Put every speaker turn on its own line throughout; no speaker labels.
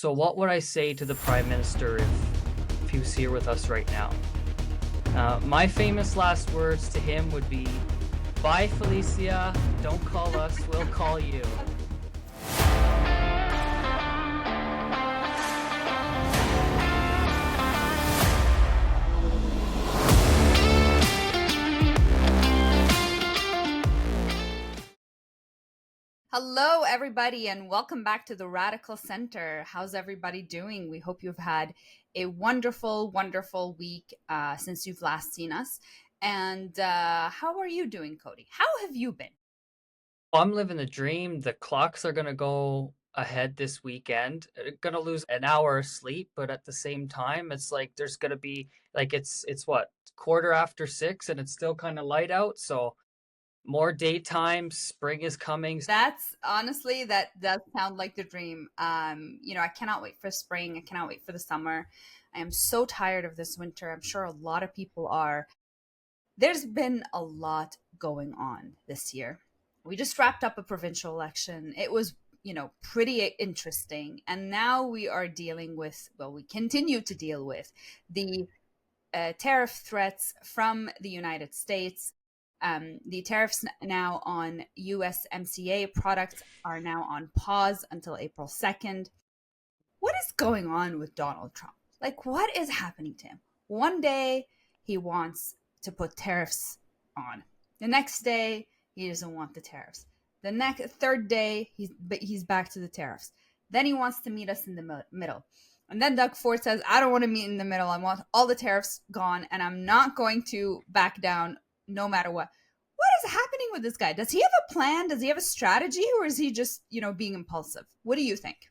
So what would I say to the Prime Minister if he was here with us right now? My famous last words to him would be, "Bye, Felicia. Don't call us. We'll call you."
Hello, everybody, and welcome back to the Radical Center. How's everybody doing? We hope you've had a wonderful, wonderful week since you've last seen us. And how are you doing, Cody? How have you been?
I'm living the dream. The clocks are going to go ahead this weekend. Going to lose an hour of sleep, but at the same time, it's like there's going to be like it's what, 6:15, and it's still kind of light out. So more daytime. Spring is coming.
That's honestly, that does sound like the dream. I cannot wait for spring. I cannot wait for the summer. I am so tired of this winter. I'm sure a lot of people are. There's been a lot going on this year. We just wrapped up a provincial election. It was, pretty interesting. And now we are dealing with, well, we continue to deal with the tariff threats from the United States. The tariffs now on USMCA products are now on pause until April 2nd. What is going on with Donald Trump? Like, what is happening to him? One day he wants to put tariffs on. The next day he doesn't want the tariffs. The third day he's back to the tariffs. Then he wants to meet us in the middle. And then Doug Ford says, "I don't want to meet in the middle. I want all the tariffs gone, and I'm not going to back down no matter what." What is happening with this guy? Does he have a plan? Does he have a strategy, or is he just, being impulsive? What do you think?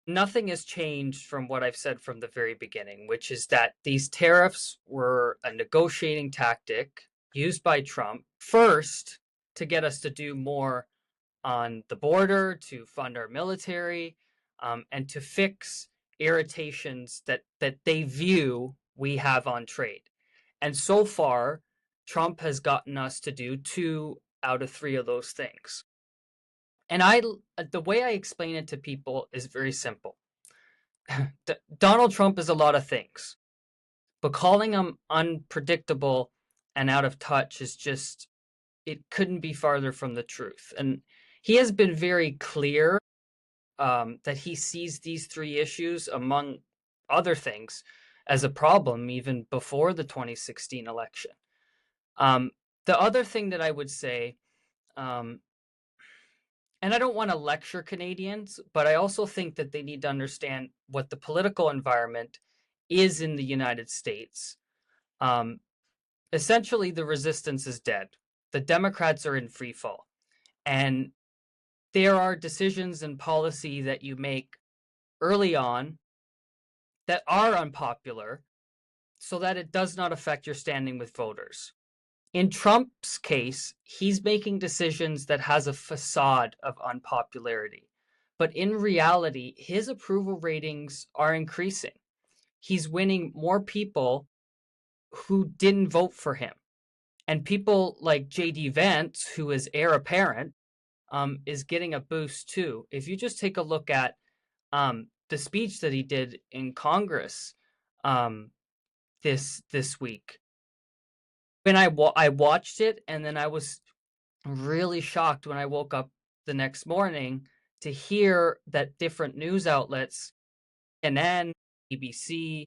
Nothing has changed from what I've said from the very beginning, which is that these tariffs were a negotiating tactic used by Trump first to get us to do more on the border, to fund our military, and to fix irritations that they view we have on trade. And so far, Trump has gotten us to do 2 out of 3 of those things. And the way I explain it to people is very simple. Donald Trump is a lot of things, but calling him unpredictable and out of touch is just, it couldn't be farther from the truth. And he has been very clear that he sees these 3 issues, among other things, as a problem even before the 2016 election. The other thing that I would say, and I don't want to lecture Canadians, but I also think that they need to understand what the political environment is in the United States. Essentially, the resistance is dead. The Democrats are in free fall. And there are decisions and policy that you make early on that are unpopular so that it does not affect your standing with voters. In Trump's case, he's making decisions that has a facade of unpopularity. But in reality, his approval ratings are increasing. He's winning more people who didn't vote for him. And people like J.D. Vance, who is heir apparent, is getting a boost too. If you just take a look at the speech that he did in Congress this week, when I watched it, and then I was really shocked when I woke up the next morning to hear that different news outlets, CNN, ABC,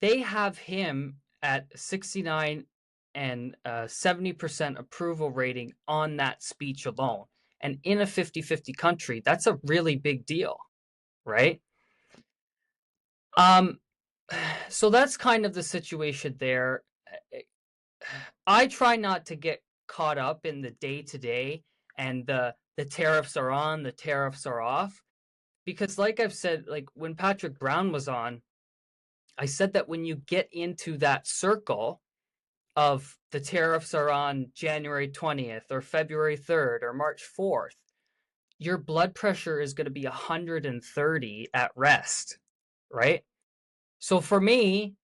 they have him at 69 and 70% approval rating on that speech alone. And in a 50-50 country, that's a really big deal, right? So that's kind of the situation there. I try not to get caught up in the day-to-day and the tariffs are on, the tariffs are off. Because like I've said, like when Patrick Brown was on, I said that when you get into that circle of the tariffs are on January 20th or February 3rd or March 4th, your blood pressure is going to be 130 at rest, right? So for me,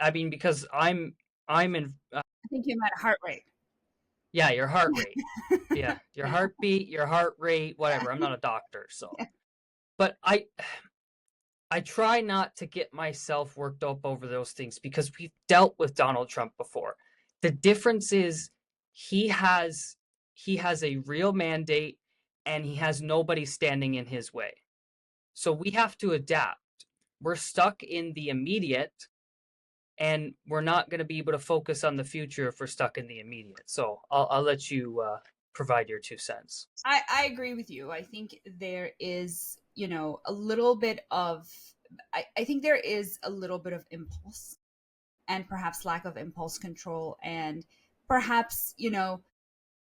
I mean, because I'm in
I think you meant heart rate.
yeah, your heart rate. Yeah, your heartbeat, your heart rate, whatever. I'm not a doctor, so. but I try not to get myself worked up over those things because we've dealt with Donald Trump before. The difference is he has he has a real mandate and he has nobody standing in his way. So we have to adapt. We're stuck in the immediate and we're not going to be able to focus on the future if we're stuck in the immediate. So I'll let you provide your 2 cents.
I agree with you. I think there is, a little bit of, I think there is a little bit of impulse and perhaps lack of impulse control and perhaps,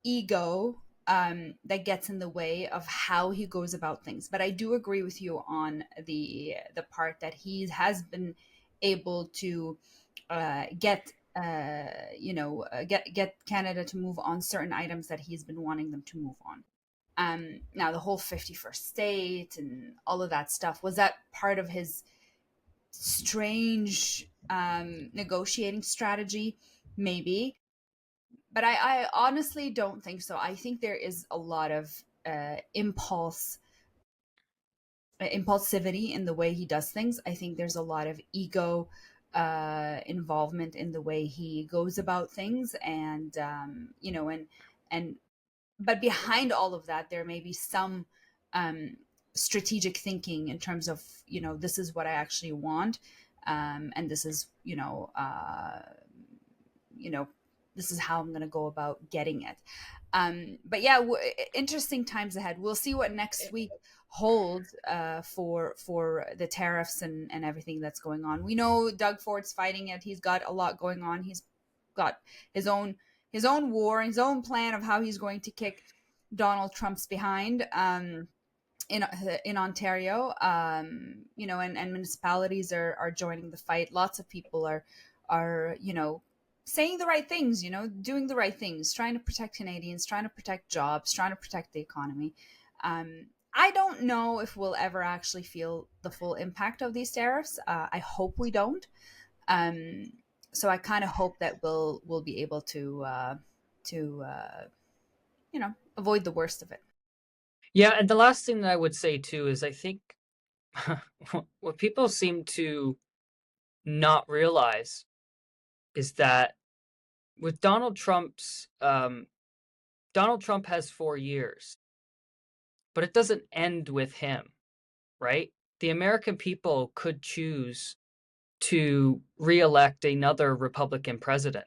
ego that gets in the way of how he goes about things. But I do agree with you on the part that he has been able to get get Canada to move on certain items that he's been wanting them to move on. Now the whole 51st state and all of that stuff, was that part of his strange negotiating strategy? Maybe, but I honestly don't think so. I think there is a lot of impulsivity in the way he does things. I think there's a lot of ego involvement in the way he goes about things, and and but behind all of that, there may be some um, strategic thinking in terms of, this is what I actually want, and this is, you know, this is how I'm going to go about getting it. But yeah, interesting times ahead. We'll see what next week holds for the tariffs and everything that's going on. We know Doug Ford's fighting it. He's got a lot going on. He's got his own war, his own plan of how he's going to kick Donald Trump's behind. In Ontario, and municipalities are joining the fight. Lots of people are saying the right things, doing the right things, trying to protect Canadians, trying to protect jobs, trying to protect the economy. I don't know if we'll ever actually feel the full impact of these tariffs. I hope we don't. Um, so I kind of hope that we'll be able to avoid the worst of it.
Yeah, and the last thing that I would say too is I think what people seem to not realize is that with Donald Trump has 4 years, but it doesn't end with him, right? The American people could choose to reelect another Republican president.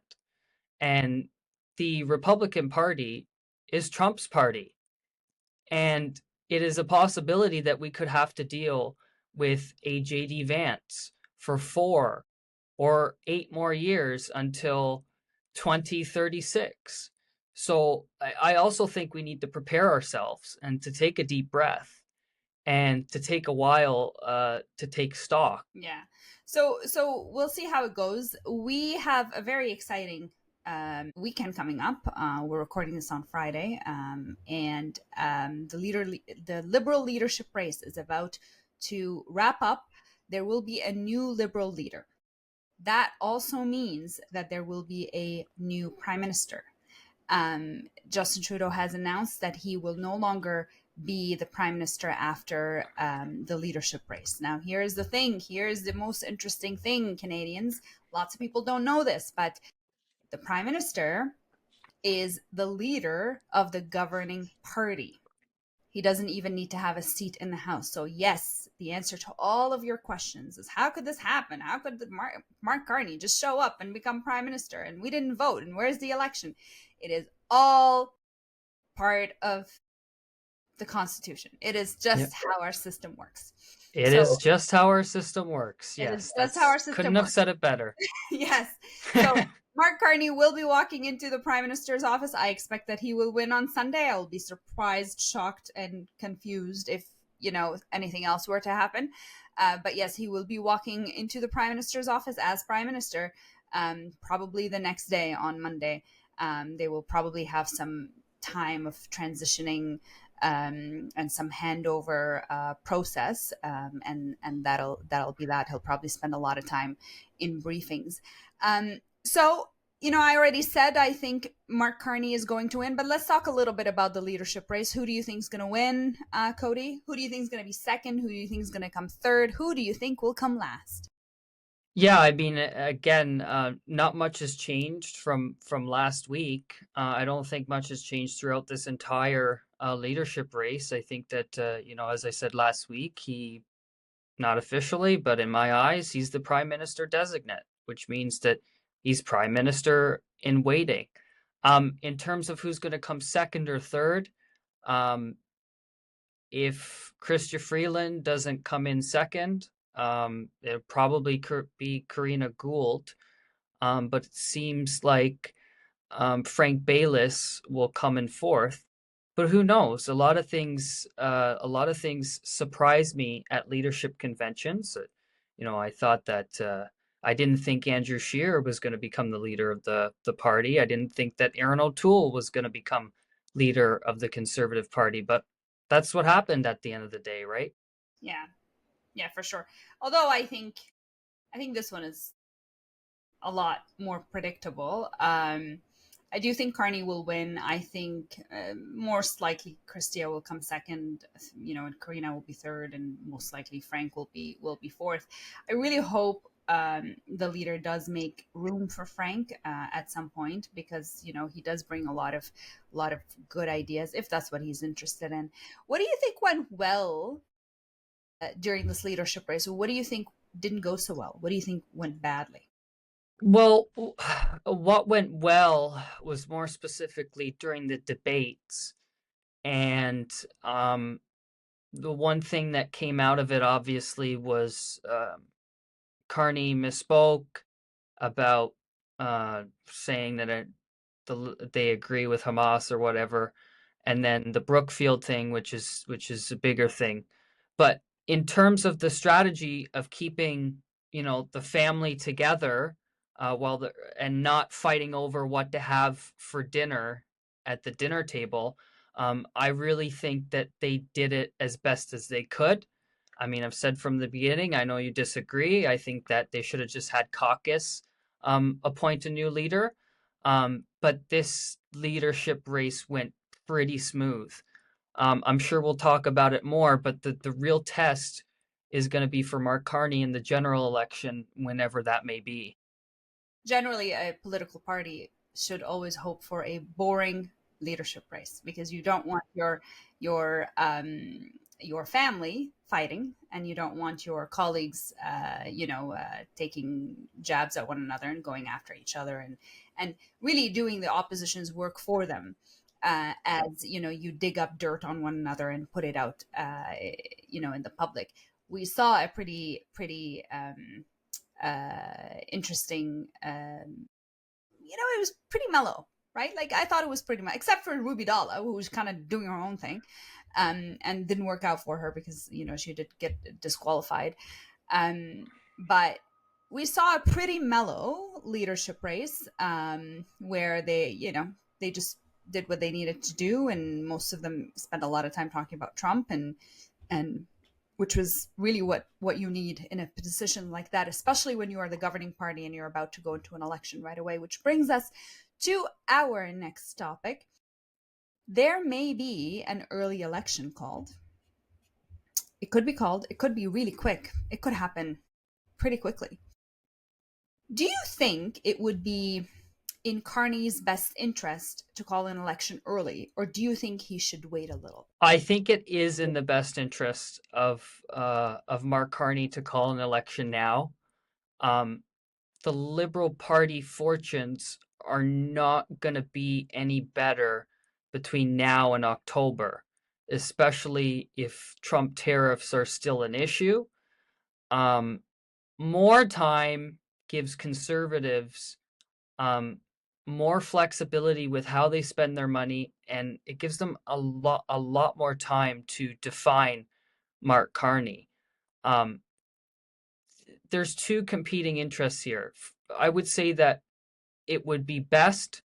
And the Republican Party is Trump's party. And it is a possibility that we could have to deal with a JD Vance for 4 or 8 more years until 2036. So I also think we need to prepare ourselves and to take a deep breath and to take a while to take stock.
Yeah. So we'll see how it goes. We have a very exciting weekend coming up. We're recording this on Friday, and the Liberal leadership race is about to wrap up. There will be a new Liberal leader. That also means that there will be a new Prime Minister. Justin Trudeau has announced that he will no longer be the prime minister after the leadership race. Now, here's the thing. Here's the most interesting thing, Canadians. Lots of people don't know this, but the prime minister is the leader of the governing party. He doesn't even need to have a seat in the House. So, yes, the answer to all of your questions is how could this happen? How could Mark Carney just show up and become prime minister and we didn't vote? And where's the election? It is all part of the Constitution. It is just how our system works.
It is just how our system works.
It
Yes,
is just how our system
couldn't have
works.
said it better.
Yes. So Mark Carney will be walking into the Prime Minister's office. I expect that he will win on Sunday. I will be surprised, shocked, and confused if, anything else were to happen. But yes, he will be walking into the Prime Minister's office as Prime Minister, probably the next day on Monday. They will probably have some time of transitioning and some handover process, and that'll be that. He'll probably spend a lot of time in briefings. So I already said I think Mark Carney is going to win, but let's talk a little bit about the leadership race. Who do you think is going to win, Cody? Who do you think is going to be second? Who do you think is going to come third? Who do you think will come last?
Yeah, I mean, again, not much has changed from last week. I don't think much has changed throughout this entire leadership race. I think that as I said last week, he not officially, but in my eyes, he's the prime minister designate, which means that he's prime minister in waiting. In terms of who's going to come second or third, um, if Chrystia Freeland doesn't come in second, it'll probably be Karina Gould. But it seems like Frank Baylis will come in fourth. But who knows? A lot of things surprise me at leadership conventions. I thought that I didn't think Andrew Scheer was going to become the leader of the party. I didn't think that Aaron O'Toole was going to become leader of the Conservative Party. But that's what happened at the end of the day, right?
Yeah, yeah, for sure. Although I think this one is a lot more predictable. I do think Carney will win. I think most likely Christia will come second, and Karina will be third, and most likely Frank will be fourth. I really hope the leader does make room for Frank at some point, because he does bring a lot of good ideas if that's what he's interested in. What do you think went well during this leadership race? What do you think didn't go so well? What do you think went badly?
Well, what went well was more specifically during the debates. And the one thing that came out of it, obviously, was Carney misspoke about saying that they agree with Hamas or whatever, and then the Brookfield thing, which is a bigger thing. But in terms of the strategy of keeping, the family together, and not fighting over what to have for dinner at the dinner table, I really think that they did it as best as they could. I mean, I've said from the beginning, I know you disagree. I think that they should have just had caucus appoint a new leader. But this leadership race went pretty smooth. I'm sure we'll talk about it more, but the real test is going to be for Mark Carney in the general election, whenever that may be.
Generally, a political party should always hope for a boring leadership race, because you don't want your family fighting, and you don't want your colleagues taking jabs at one another and going after each other, and really doing the opposition's work for them, as you dig up dirt on one another and put it out in the public. We saw a pretty interesting. It was pretty mellow, right? Like, I thought it was pretty much, except for Ruby Dalla, who was kind of doing her own thing, and didn't work out for her because she did get disqualified. But we saw a pretty mellow leadership race, where they just did what they needed to do, and most of them spent a lot of time talking about Trump, and which was really what you need in a position like that, especially when you are the governing party and you're about to go into an election right away. Which brings us to our next topic. There may be an early election called. It could be called. It could be really quick. It could happen pretty quickly. Do you think it would be in Carney's best interest to call an election early, or do you think he should wait a little?
I think it is in the best interest of Mark Carney to call an election now. Um, the Liberal Party fortunes are not going to be any better between now and October, especially if Trump tariffs are still an issue. Um, More time gives conservatives more flexibility with how they spend their money, and it gives them a lot more time to define Mark Carney. Um, there's two competing interests here. I would say that it would be best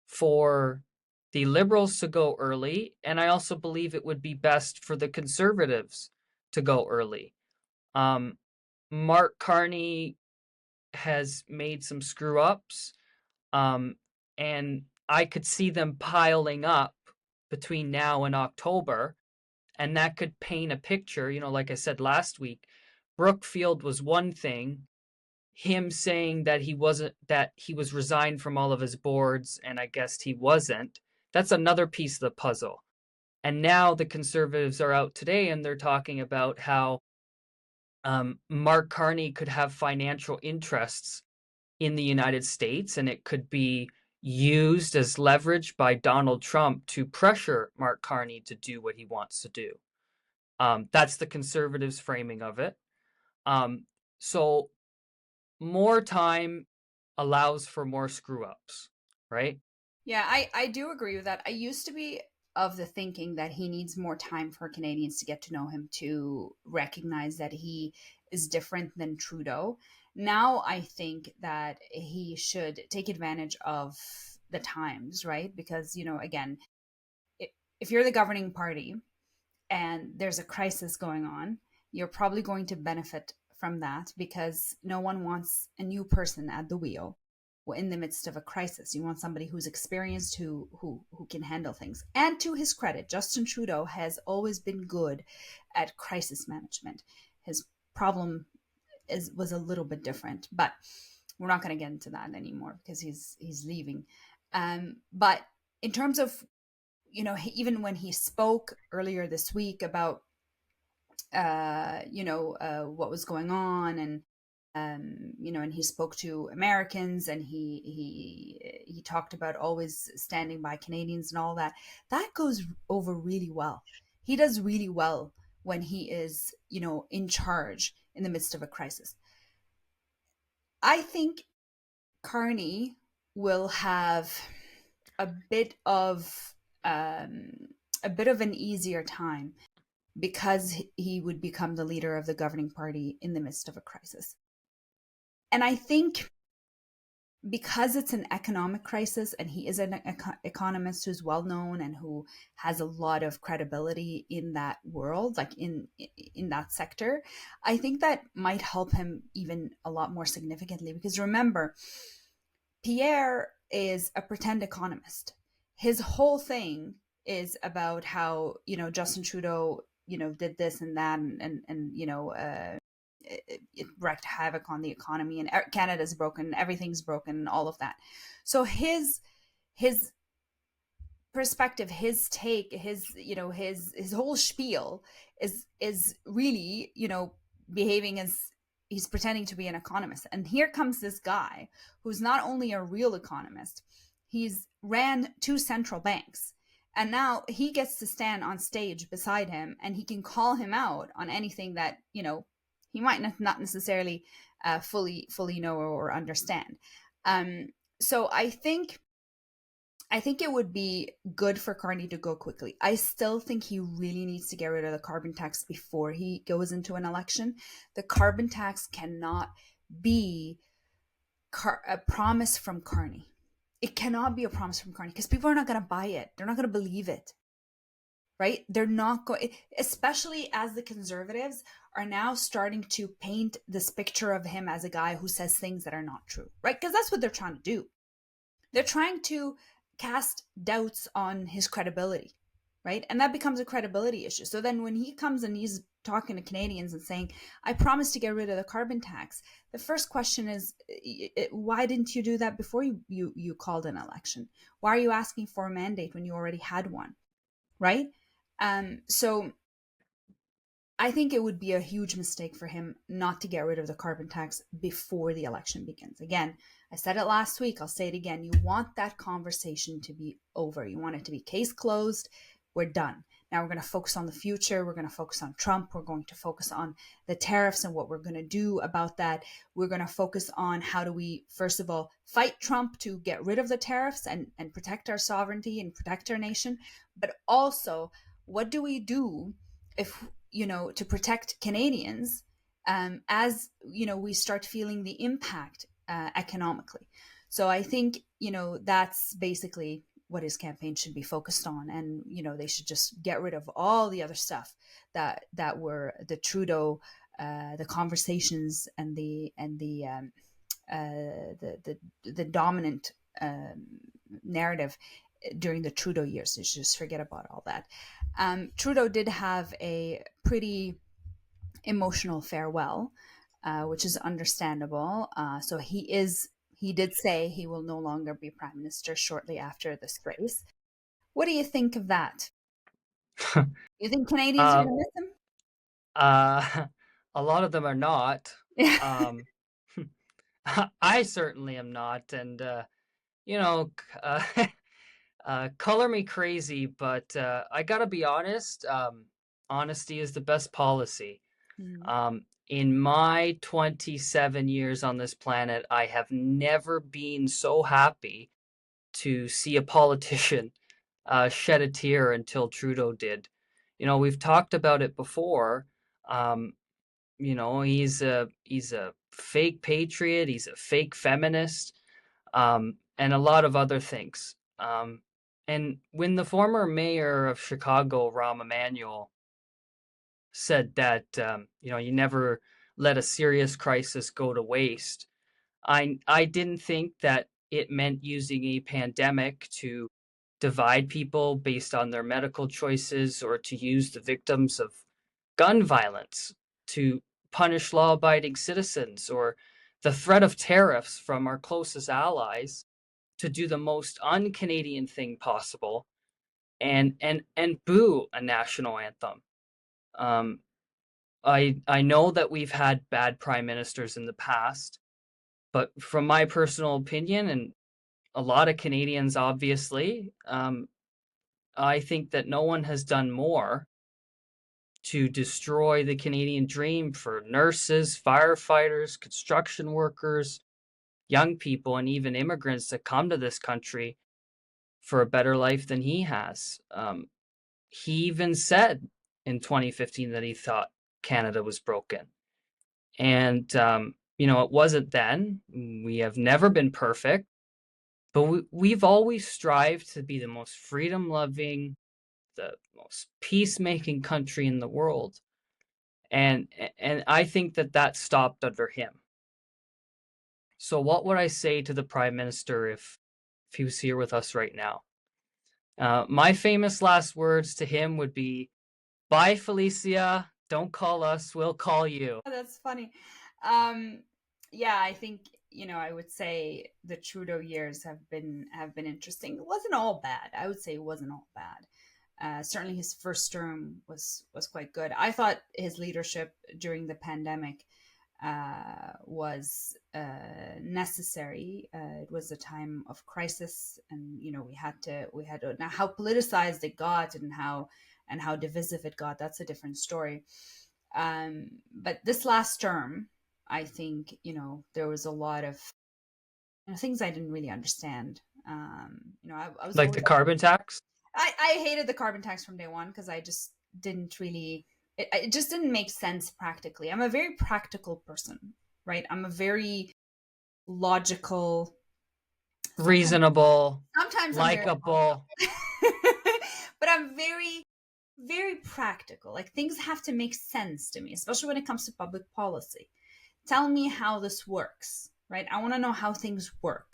for the Liberals to go early, and I also believe it would be best for the Conservatives to go early. Mark Carney has made some screw ups. Um, and I could see them piling up between now and October, and that could paint a picture. Like I said last week, Brookfield was one thing. Him saying that he was resigned from all of his boards, and I guess he wasn't. That's another piece of the puzzle. And now the Conservatives are out today and they're talking about how Mark Carney could have financial interests in the United States, and it could be used as leverage by Donald Trump to pressure Mark Carney to do what he wants to do. That's the Conservatives' framing of it. So more time allows for more screw ups, right?
Yeah, I do agree with that. I used to be of the thinking that he needs more time for Canadians to get to know him, to recognize that he is different than Trudeau. Now I think that he should take advantage of the times, right? Because, again, if you're the governing party and there's a crisis going on, you're probably going to benefit from that because no one wants a new person at the wheel in the midst of a crisis. You want somebody who's experienced, who can handle things. And to his credit, Justin Trudeau has always been good at crisis management. His problem was a little bit different, but we're not going to get into that anymore because he's leaving. But in terms of, even when he spoke earlier this week about what was going on, and and he spoke to Americans, and he talked about always standing by Canadians and all that. That goes over really well. He does really well when he is, in charge in the midst of a crisis. I think Carney will have a bit of an easier time because he would become the leader of the governing party in the midst of a crisis. And I think because it's an economic crisis and he is an economist who's well known and who has a lot of credibility in that world, like in that sector, I think that might help him even a lot more significantly. Because remember, Pierre is a pretend economist. His whole thing is about how, Justin Trudeau, did this and that, and it wreaked havoc on the economy, and Canada's broken, everything's broken, all of that. So his perspective, his take, his whole spiel is really, behaving as he's pretending to be an economist. And here comes this guy who's not only a real economist, he's ran two central banks, and now he gets to stand on stage beside him and he can call him out on anything that, he might not necessarily fully know or understand. So I think it would be good for Carney to go quickly. I still think he really needs to get rid of the carbon tax before he goes into an election. The carbon tax cannot be a promise from Carney. It cannot be a promise from Carney because people are not going to buy it. They're not going to believe it, right? They're not going, especially as the Conservatives are now starting to paint this picture of him as a guy who says things that are not true, right? Because that's what they're trying to do. They're trying to cast doubts on his credibility, right? And that becomes a credibility issue. So then when he comes and he's talking to Canadians and saying, I promise to get rid of the carbon tax, the first question is, why didn't you do that before you called an election? Why are you asking for a mandate when you already had one, right? So I think it would be a huge mistake for him not to get rid of the carbon tax before the election begins. Again, I said it last week, I'll say it again. You want that conversation to be over. You want it to be case closed. We're done. Now we're going to focus on the future. We're going to focus on Trump. We're going to focus on the tariffs and what we're going to do about that. We're going to focus on how do we, first of all, fight Trump to get rid of the tariffs and protect our sovereignty and protect our nation. But also, what do we do if, to protect Canadians as, we start feeling the impact economically. So I think, that's basically what his campaign should be focused on. And, they should just get rid of all the other stuff that were the Trudeau, the conversations and the dominant narrative during the Trudeau years. So just forget about all that. Trudeau did have a pretty emotional farewell, which is understandable. So he did say he will no longer be prime minister shortly after this race. What do you think of that? You think Canadians are
uh,
going to miss him?
a lot of them are not.
Yeah.
Um, I certainly am not, and you know, color me crazy, but I gotta be honest. Honesty is the best policy.
Mm.
In my 27 years on this planet, I have never been so happy to see a politician shed a tear until Trudeau did. We've talked about it before. Um, he's a fake patriot. He's a fake feminist, and a lot of other things. And when the former mayor of Chicago, Rahm Emanuel, said that you never let a serious crisis go to waste, I didn't think that it meant using a pandemic to divide people based on their medical choices or to use the victims of gun violence to punish law abiding citizens or the threat of tariffs from our closest allies to do the most un-Canadian thing possible and boo a national anthem. Um, I know that we've had bad prime ministers in the past, but from my personal opinion, and a lot of Canadians obviously, I think that no one has done more to destroy the Canadian dream for nurses, firefighters, construction workers, young people, and even immigrants that come to this country for a better life than he has. He even said in 2015 that he thought Canada was broken. And, it wasn't then. We have never been perfect, but we've always strived to be the most freedom loving, the most peacemaking country in the world. And and I think that stopped under him. So what would I say to the prime minister if he was here with us right now? My famous last words to him would be, "Bye, Felicia. Don't call us. We'll call you."
That's funny. Um, yeah, I think I would say the Trudeau years have been interesting. It wasn't all bad. I would say it wasn't all bad. Certainly, his first term was quite good. I thought his leadership during the pandemic was necessary. It was a time of crisis, and we had to now how politicized it got and how divisive it got. That's a different story. But this last term, I think there was a lot of things I didn't really understand. I was
Like the
always
carbon tax?
I hated the carbon tax from day one because I just didn't really it just didn't make sense practically. I'm a very practical person, right? I'm a very logical. Sometimes,
Reasonable,
sometimes I'm very
likable.
logical, but I'm very very practical. Like things have to make sense to me, especially when it comes to public policy. Tell me how this works, right? I want to know how things work.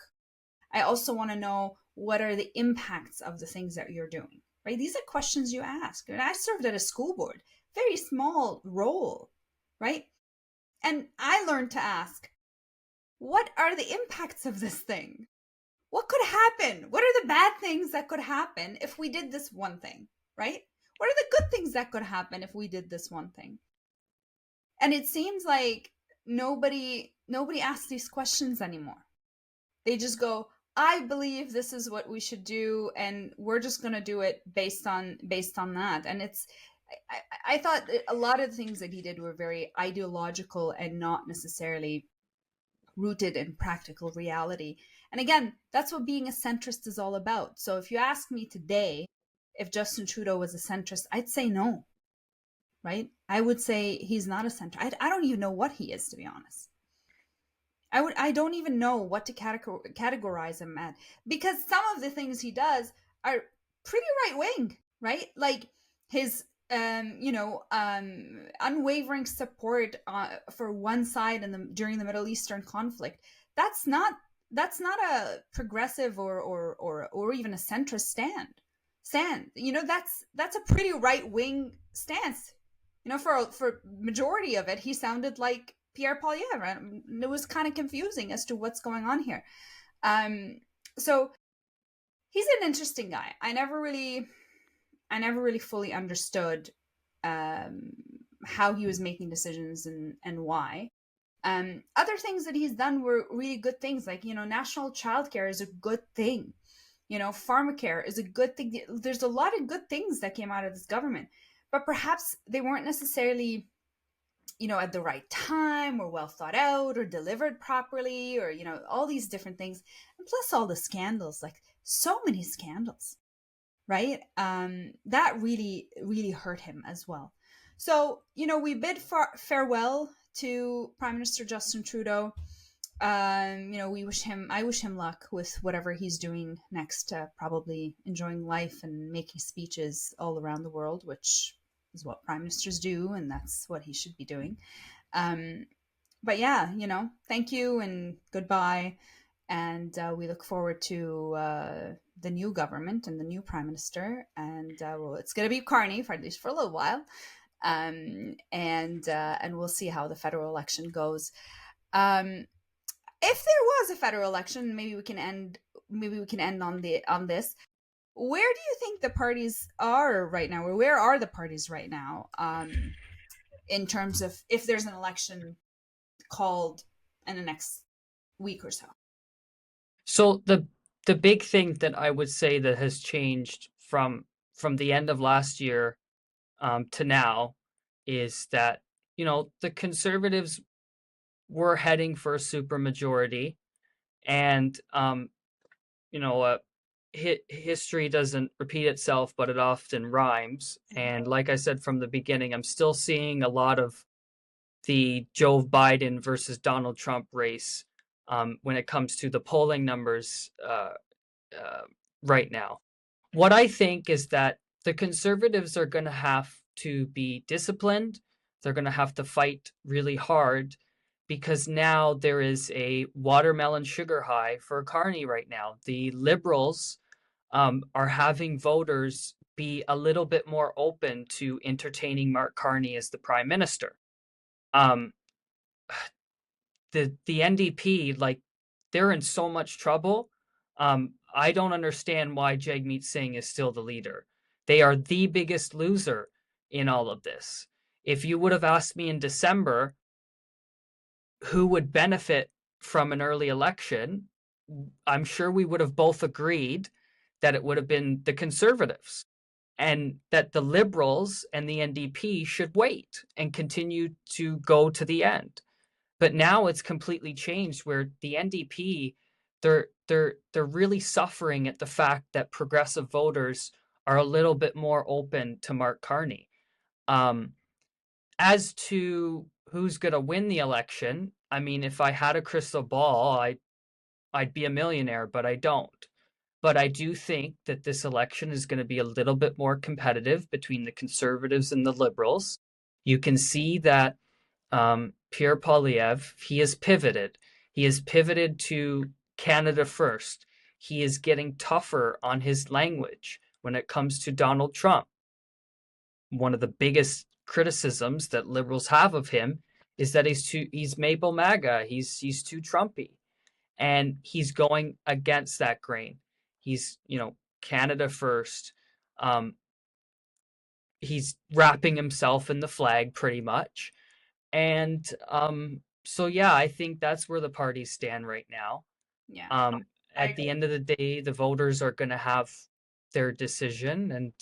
I also want to know what are the impacts of the things that you're doing, right? These are questions you ask. And I served at a school board, very small role, right? And I learned to ask, what are the impacts of this thing? What could happen? What are the bad things that could happen if we did this one thing, right? What are the good things that could happen if we did this one thing? And it seems like nobody asks these questions anymore. They just go, I believe this is what we should do, and we're just going to do it based on that. And I thought a lot of the things that he did were very ideological and not necessarily rooted in practical reality. And again, that's what being a centrist is all about. So if you ask me today if Justin Trudeau was a centrist, I'd say no, right? I would say he's not a centrist. I don't even know what he is, to be honest. I don't even know what to categorize him at, because some of the things he does are pretty right wing, right? Like his unwavering support for one side during the Middle Eastern conflict. That's not that's not a progressive or even a centrist stand. That's a pretty right wing stance. For majority of it, he sounded like Pierre Poilievre, and it was kind of confusing as to what's going on here. So he's an interesting guy. I never really fully understood um, how he was making decisions and why. Other things that he's done were really good things, like national childcare is a good thing. Pharmacare is a good thing. There's a lot of good things that came out of this government, but perhaps they weren't necessarily at the right time or well thought out or delivered properly, or all these different things, and plus all the scandals, like so many scandals, right? That really really hurt him as well. So we bid farewell to Prime Minister Justin Trudeau. I wish him luck with whatever he's doing next, probably enjoying life and making speeches all around the world, which is what prime ministers do, and that's what he should be doing. um, but yeah, thank you and goodbye. And we look forward to the new government and the new prime minister. And well, it's going to be Carney for at least for a little while. And we'll see how the federal election goes. Um, if there was a federal election, maybe we can end. Maybe we can end on this. Where do you think the parties are right now, or where are the parties right now, in terms of if there's an election called in the next week or so?
So the big thing that I would say that has changed from the end of last year to now is that the conservatives were heading for a supermajority, and you know uh, history doesn't repeat itself, but it often rhymes. And like I said from the beginning, I'm still seeing a lot of the Joe Biden versus Donald Trump race when it comes to the polling numbers uh, right now. What I think is that the conservatives are going to have to be disciplined. They're going to have to fight really hard because now there is a watermelon sugar high for Carney right now. The liberals are having voters be a little bit more open to entertaining Mark Carney as the prime minister. Um, the NDP, like, they're in so much trouble. I don't understand why Jagmeet Singh is still the leader. They are the biggest loser in all of this. If you would have asked me in December who would benefit from an early election, I'm sure we would have both agreed that it would have been the conservatives, and that the liberals and the NDP should wait and continue to go to the end. But now it's completely changed, where the NDP, they're really suffering at the fact that progressive voters are a little bit more open to Mark Carney. Um, as to who's going to win the election, I mean, if I had a crystal ball, I'd be a millionaire, but I don't. But I do think that this election is going to be a little bit more competitive between the conservatives and the liberals. You can see that Pierre Poilievre, he has pivoted. He has pivoted to Canada first. He is getting tougher on his language when it comes to Donald Trump. One of the biggest criticisms that liberals have of him is that he's Maple MAGA. He's too Trumpy, and he's going against that grain. He's Canada first. Um, he's wrapping himself in the flag pretty much. And so yeah, I think that's where the parties stand right now.
Yeah,
Um,
I
at the
agree.
end of the day, the voters are going to have their decision, and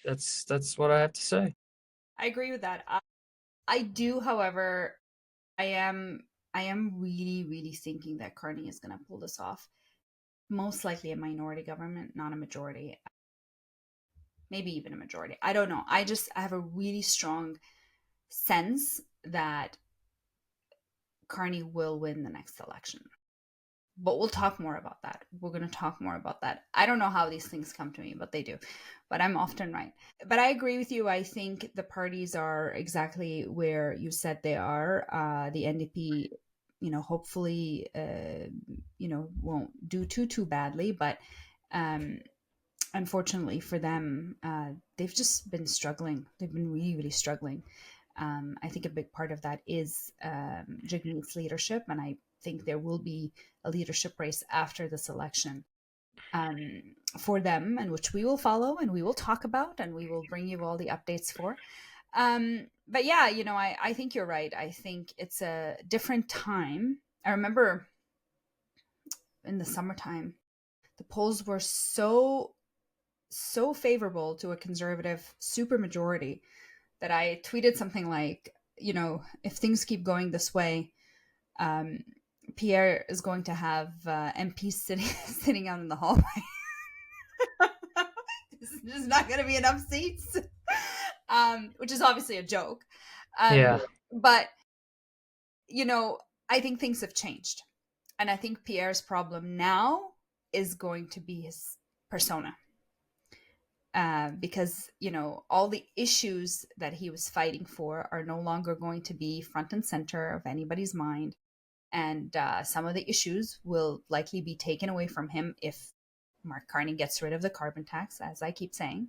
that's what I have to say.
I agree with that. I do, however, I am I am really really thinking that Carney is going to pull this off. Most likely a minority government, not a majority. Maybe even a majority. I don't know. I have a really strong sense that Carney will win the next election. But we'll talk more about that. We're going to talk more about that. I don't know how these things come to me, but they do. But I'm often right. But I agree with you. I think the parties are exactly where you said they are. The NDP hopefully, won't do too badly. But um, unfortunately for them, they've just been struggling. They've been really, really struggling. I think a big part of that is Jagmeet's leadership, and I think there will be a leadership race after this election um, for them, and which we will follow and we will talk about and we will bring you all the updates for. But yeah, I think you're right. I think it's a different time. I remember in the summertime, the polls were so favorable to a conservative supermajority that I tweeted something like, if things keep going this way, um, Pierre is going to have MPs sitting out in the hallway. There's not going to be enough seats, which is obviously a joke.
Yeah.
But, you know, I think things have changed. And I think Pierre's problem now is going to be his persona. Because, all the issues that he was fighting for are no longer going to be front and center of anybody's mind. And some of the issues will likely be taken away from him if Mark Carney gets rid of the carbon tax, as I keep saying.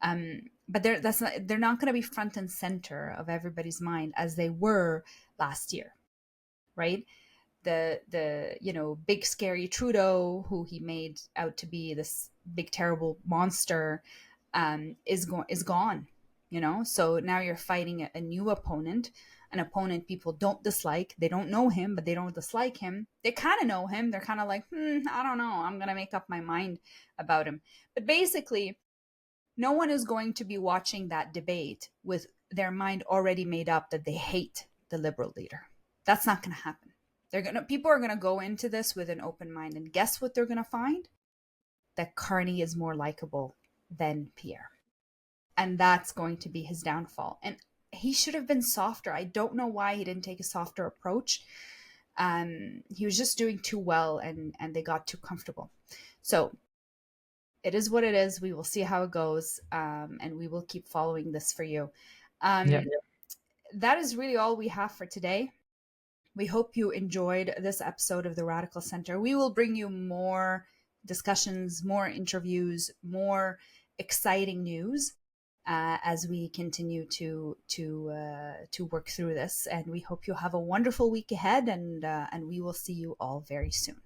But they're not going to be front and center of everybody's mind as they were last year, right? The big scary Trudeau, who he made out to be this big terrible monster, is gone. So now you're fighting a new opponent, an opponent people don't dislike. They don't know him, but they don't dislike him. They kind of know him. They're kind of like, I don't know. I'm gonna make up my mind about him. But basically, no one is going to be watching that debate with their mind already made up that they hate the Liberal leader. That's not going to happen. People are going to go into this with an open mind, and guess what they're going to find? That Carney is more likable than Pierre. And that's going to be his downfall. And he should have been softer. I don't know why he didn't take a softer approach. He was just doing too well, and they got too comfortable. So it is what it is. We will see how it goes, and we will keep following this for you.
Yeah.
That is really all we have for today. We hope you enjoyed this episode of the Radical Center. We will bring you more discussions, more interviews, more exciting news as we continue to work through this. And we hope you have a wonderful week ahead, and we will see you all very soon.